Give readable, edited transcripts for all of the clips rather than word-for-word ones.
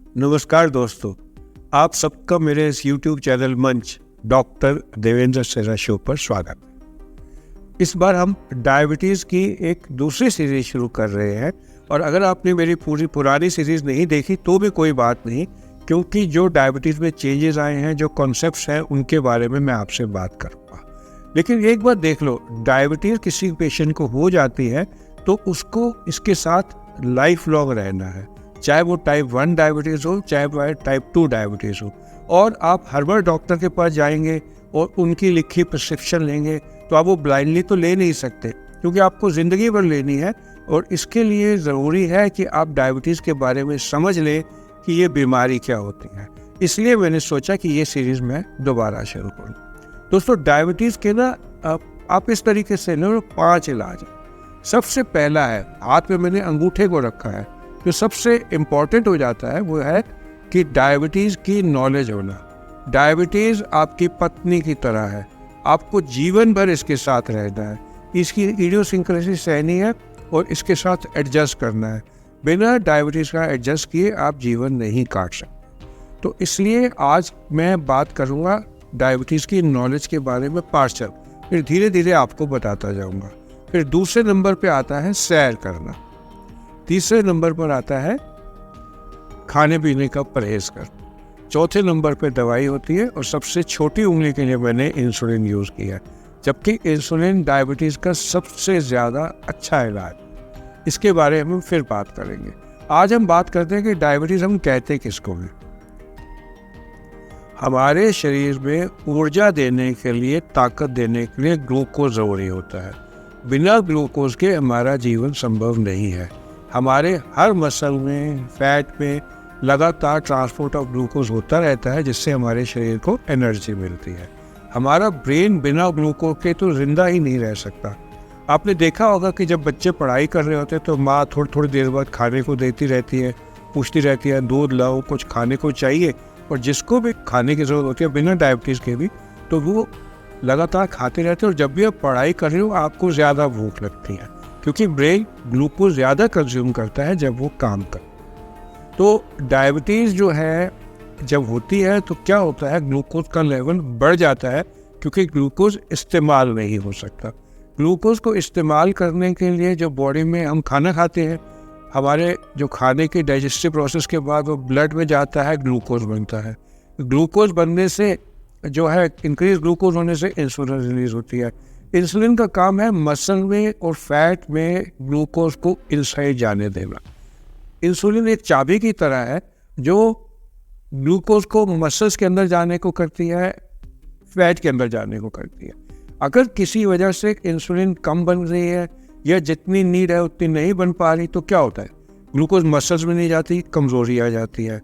नमस्कार दोस्तों, आप सबका मेरे इस YouTube चैनल मंच डॉक्टर देवेंद्र सेरा शो पर स्वागत है। इस बार हम डायबिटीज़ की एक दूसरी सीरीज शुरू कर रहे हैं और अगर आपने मेरी पूरी पुरानी सीरीज़ नहीं देखी तो भी कोई बात नहीं, क्योंकि जो डायबिटीज़ में चेंजेस आए हैं, जो कॉन्सेप्ट्स हैं, उनके बारे में मैं आपसे बात करूँगा। लेकिन एक बात देख लो, डायबिटीज़ किसी पेशेंट को हो जाती है तो उसको इसके साथ लाइफ लॉन्ग रहना है, चाहे वो टाइप 1 डायबिटीज़ हो, चाहे वो टाइप 2 डायबिटीज़ हो। और आप हर बार डॉक्टर के पास जाएंगे और उनकी लिखी प्रिस्क्रिप्शन लेंगे तो आप वो ब्लाइंडली तो ले नहीं सकते, क्योंकि आपको ज़िंदगी भर लेनी है। और इसके लिए ज़रूरी है कि आप डायबिटीज़ के बारे में समझ लें कि ये बीमारी क्या होती है। इसलिए मैंने सोचा कि ये सीरीज़ मैं दोबारा शुरू करूँ। दोस्तों, डायबिटीज़ के ना आप इस तरीके से ना 5 इलाज हैं। सबसे पहला है, हाथ में मैंने अंगूठे को रखा है, जो सबसे इम्पॉर्टेंट हो जाता है वो है कि डायबिटीज़ की नॉलेज होना। डायबिटीज़ आपकी पत्नी की तरह है, आपको जीवन भर इसके साथ रहना है, इसकी इडियोसिंक्रेसी सहनी है और इसके साथ एडजस्ट करना है। बिना डायबिटीज़ का एडजस्ट किए आप जीवन नहीं काट सकते। तो इसलिए आज मैं बात करूँगा डायबिटीज़ की नॉलेज के बारे में पार्शल, फिर धीरे धीरे आपको बताता जाऊँगा। फिर दूसरे नंबर पे आता है सैर करना, तीसरे नंबर पर आता है खाने पीने का परहेज करना, चौथे नंबर पे दवाई होती है और सबसे छोटी उंगली के लिए मैंने इंसुलिन यूज़ किया है, जबकि इंसुलिन डायबिटीज़ का सबसे ज़्यादा अच्छा इलाज। इसके बारे में हम फिर बात करेंगे। आज हम बात करते हैं कि डायबिटीज़ हम कहते किसको हैं। हमारे शरीर में ऊर्जा देने के लिए, ताकत देने के लिए ग्लूकोज ज़रूरी होता है। बिना ग्लूकोज के हमारा जीवन संभव नहीं है। हमारे हर मसल में, फैट में लगातार ट्रांसपोर्ट ऑफ ग्लूकोज होता रहता है, जिससे हमारे शरीर को एनर्जी मिलती है। हमारा ब्रेन बिना ग्लूकोज के तो जिंदा ही नहीं रह सकता। आपने देखा होगा कि जब बच्चे पढ़ाई कर रहे होते हैं तो माँ थोड़ी थोड़ी देर बाद खाने को देती रहती है, पूछती रहती है दूध लाओ, कुछ खाने को चाहिए। और जिसको भी खाने की ज़रूरत होती है बिना डायबिटीज़ के भी, तो वो लगातार खाते रहते हैं। और जब भी आप पढ़ाई कर रहे हो आपको ज़्यादा भूख लगती है, क्योंकि ब्रेन ग्लूकोज ज़्यादा कंज्यूम करता है जब वो काम कर। तो डायबिटीज़ जो है जब होती है तो क्या होता है, ग्लूकोज का लेवल बढ़ जाता है, क्योंकि ग्लूकोज इस्तेमाल नहीं हो सकता। ग्लूकोज को इस्तेमाल करने के लिए जो बॉडी में हम खाना खाते हैं, हमारे जो खाने के डाइजेस्टिव प्रोसेस के बाद वो ब्लड में जाता है, ग्लूकोज बनता है। ग्लूकोज बनने से जो है, इंक्रीज ग्लूकोज होने से इंसुलिन रिलीज होती है। इंसुलिन का काम है मसल में और फैट में ग्लूकोज को इनसाइड जाने देना। इंसुलिन एक चाबी की तरह है जो ग्लूकोज को मसल्स के अंदर जाने को करती है, फैट के अंदर जाने को करती है। अगर किसी वजह से इंसुलिन कम बन रही है या जितनी नीड है उतनी नहीं बन पा रही, तो क्या होता है, ग्लूकोज मसल्स में नहीं जाती, कमजोरी आ जाती है।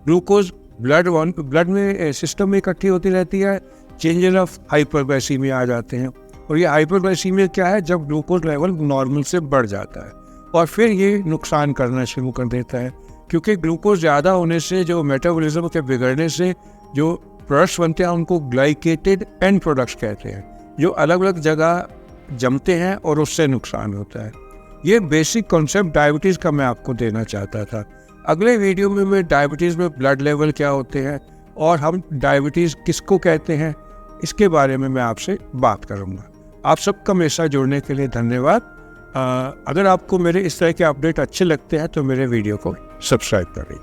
ग्लूकोज ब्लड में सिस्टम में इकट्ठी होती रहती है, चेंजेस ऑफ हाइपरग्लाइसीमिया आ जाते हैं। और ये हाइपरग्लाइसीमिया क्या है, जब ग्लूकोज लेवल नॉर्मल से बढ़ जाता है और फिर ये नुकसान करना शुरू कर देता है, क्योंकि ग्लूकोज ज़्यादा होने से जो मेटाबॉलिज्म के बिगड़ने से जो प्रोडक्ट्स बनते हैं उनको ग्लाइकेटेड एंड प्रोडक्ट्स कहते हैं, जो अलग अलग जगह जमते हैं और उससे नुकसान होता है। ये बेसिक कॉन्सेप्ट डायबिटीज़ का मैं आपको देना चाहता था। अगले वीडियो में मैं डायबिटीज़ में ब्लड लेवल क्या होते हैं और हम डायबिटीज़ किसको कहते हैं, इसके बारे में मैं आपसे बात करूँगा। आप सबका मेरे साथ जुड़ने के लिए धन्यवाद। अगर आपको मेरे इस तरह के अपडेट अच्छे लगते हैं तो मेरे वीडियो को सब्सक्राइब करें।